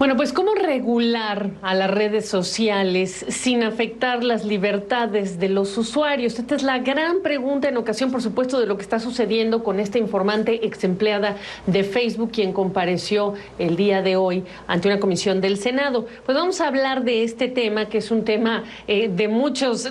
Bueno, pues ¿cómo regular a las redes sociales sin afectar las libertades de los usuarios? Esta es la gran pregunta en ocasión, por supuesto, de lo que está sucediendo con esta informante ex empleada de Facebook, quien compareció el día de hoy ante una comisión del Senado. Pues vamos a hablar de este tema, que es un tema de muchos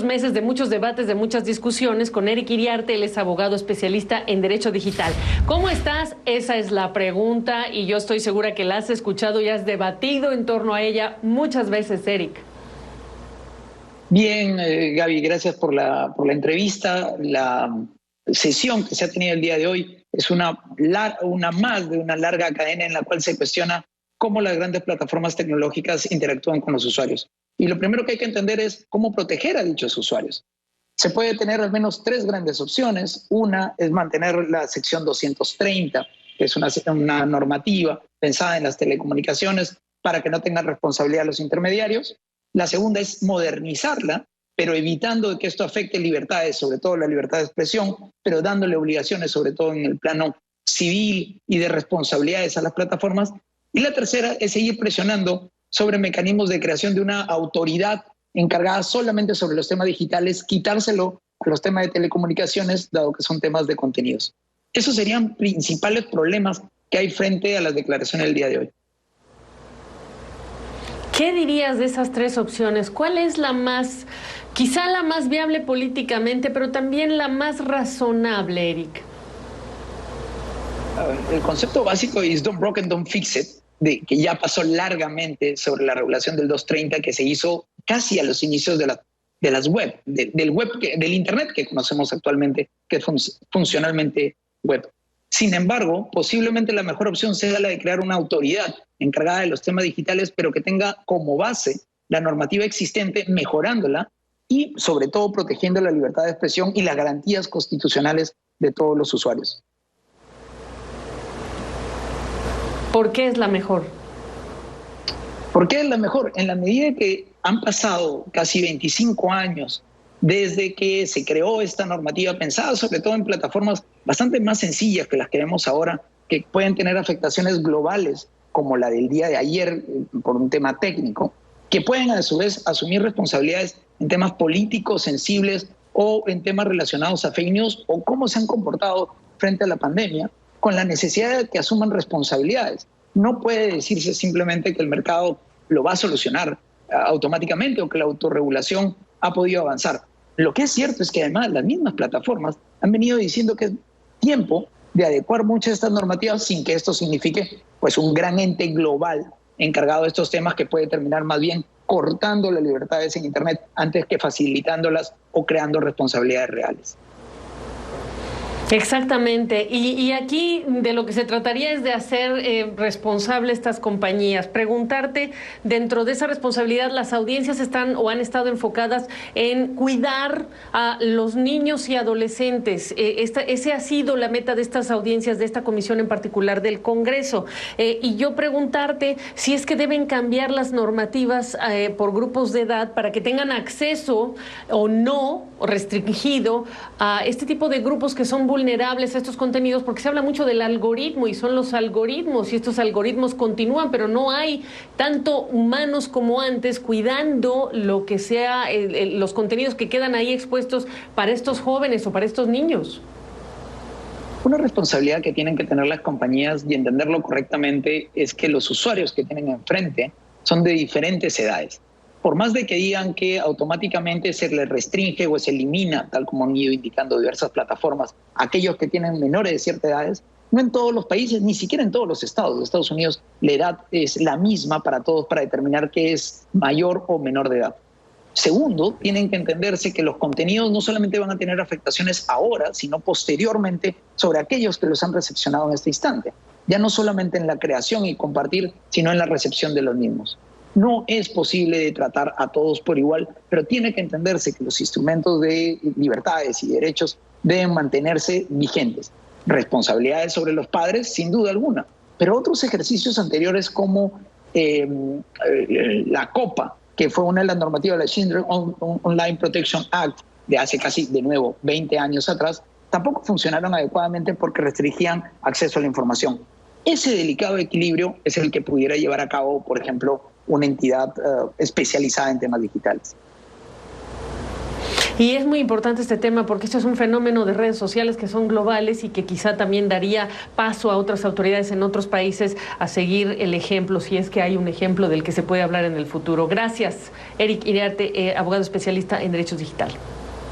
meses, de muchos debates, de muchas discusiones, con Eric Iriarte. Él es abogado especialista en Derecho Digital. ¿Cómo estás? Esa es la pregunta y yo estoy segura que la has escuchado y has debatido en torno a ella muchas veces, Eric. Bien, Gaby, gracias por la entrevista. La sesión que se ha tenido el día de hoy es una más de una larga cadena en la cual se cuestiona cómo las grandes plataformas tecnológicas interactúan con los usuarios. Y lo primero que hay que entender es cómo proteger a dichos usuarios. Se puede tener al menos tres grandes opciones. Una es mantener la sección 230, que es una normativa pensada en las telecomunicaciones para que no tengan responsabilidad los intermediarios. La segunda es modernizarla, pero evitando que esto afecte libertades, sobre todo la libertad de expresión, pero dándole obligaciones, sobre todo en el plano civil y de responsabilidades a las plataformas. Y la tercera es seguir presionando sobre mecanismos de creación de una autoridad encargada solamente sobre los temas digitales, quitárselo a los temas de telecomunicaciones, dado que son temas de contenidos. Esos serían principales problemas que hay frente a las declaraciones del día de hoy. ¿Qué dirías de esas tres opciones? ¿Cuál es quizá la más viable políticamente, pero también la más razonable, Eric? El concepto básico es don't broke and don't fix it, que ya pasó largamente sobre la regulación del 230, que se hizo casi a los inicios de las web, del Internet que conocemos actualmente, que es funcionalmente web. Sin embargo, posiblemente la mejor opción sea la de crear una autoridad encargada de los temas digitales, pero que tenga como base la normativa existente, mejorándola y sobre todo protegiendo la libertad de expresión y las garantías constitucionales de todos los usuarios. ¿Por qué es la mejor? ¿Por qué es la mejor? En la medida que han pasado casi 25 años desde que se creó esta normativa, pensada sobre todo en plataformas bastante más sencillas que las que vemos ahora, que pueden tener afectaciones globales, como la del día de ayer, por un tema técnico, que pueden a su vez asumir responsabilidades en temas políticos sensibles o en temas relacionados a fake news o cómo se han comportado frente a la pandemia, con la necesidad de que asuman responsabilidades. No puede decirse simplemente que el mercado lo va a solucionar automáticamente o que la autorregulación ha podido avanzar. Lo que es cierto es que además las mismas plataformas han venido diciendo que es tiempo de adecuar muchas de estas normativas sin que esto signifique pues un gran ente global encargado de estos temas que puede terminar más bien cortando las libertades en Internet antes que facilitándolas o creando responsabilidades reales. Exactamente. Y aquí de lo que se trataría es de hacer responsable estas compañías. Preguntarte, dentro de esa responsabilidad, las audiencias están o han estado enfocadas en cuidar a los niños y adolescentes. Ese ha sido la meta de estas audiencias, de esta comisión en particular del Congreso. Y yo preguntarte si es que deben cambiar las normativas por grupos de edad para que tengan acceso o no, o restringido, a este tipo de grupos que son vulnerables a estos contenidos, porque se habla mucho del algoritmo y son los algoritmos y estos algoritmos continúan, pero no hay tanto humanos como antes cuidando lo que sea los contenidos que quedan ahí expuestos para estos jóvenes o para estos niños. Una responsabilidad que tienen que tener las compañías y entenderlo correctamente es que los usuarios que tienen enfrente son de diferentes edades. Por más de que digan que automáticamente se les restringe o se elimina, tal como han ido indicando diversas plataformas, aquellos que tienen menores de ciertas edades, no en todos los países, ni siquiera en todos los estados. En Estados Unidos la edad es la misma para todos para determinar qué es mayor o menor de edad. Segundo, tienen que entenderse que los contenidos no solamente van a tener afectaciones ahora, sino posteriormente sobre aquellos que los han recepcionado en este instante. Ya no solamente en la creación y compartir, sino en la recepción de los mismos. No es posible tratar a todos por igual, pero tiene que entenderse que los instrumentos de libertades y derechos deben mantenerse vigentes. Responsabilidades sobre los padres, sin duda alguna, pero otros ejercicios anteriores como la COPA, que fue una de las normativas de la Children Online Protection Act de hace casi, de nuevo, 20 años atrás, tampoco funcionaron adecuadamente porque restringían acceso a la información. Ese delicado equilibrio es el que pudiera llevar a cabo, por ejemplo, una entidad especializada en temas digitales. Y es muy importante este tema porque esto es un fenómeno de redes sociales que son globales y que quizá también daría paso a otras autoridades en otros países a seguir el ejemplo, si es que hay un ejemplo del que se puede hablar en el futuro. Gracias, Eric Iriarte, abogado especialista en derechos digitales.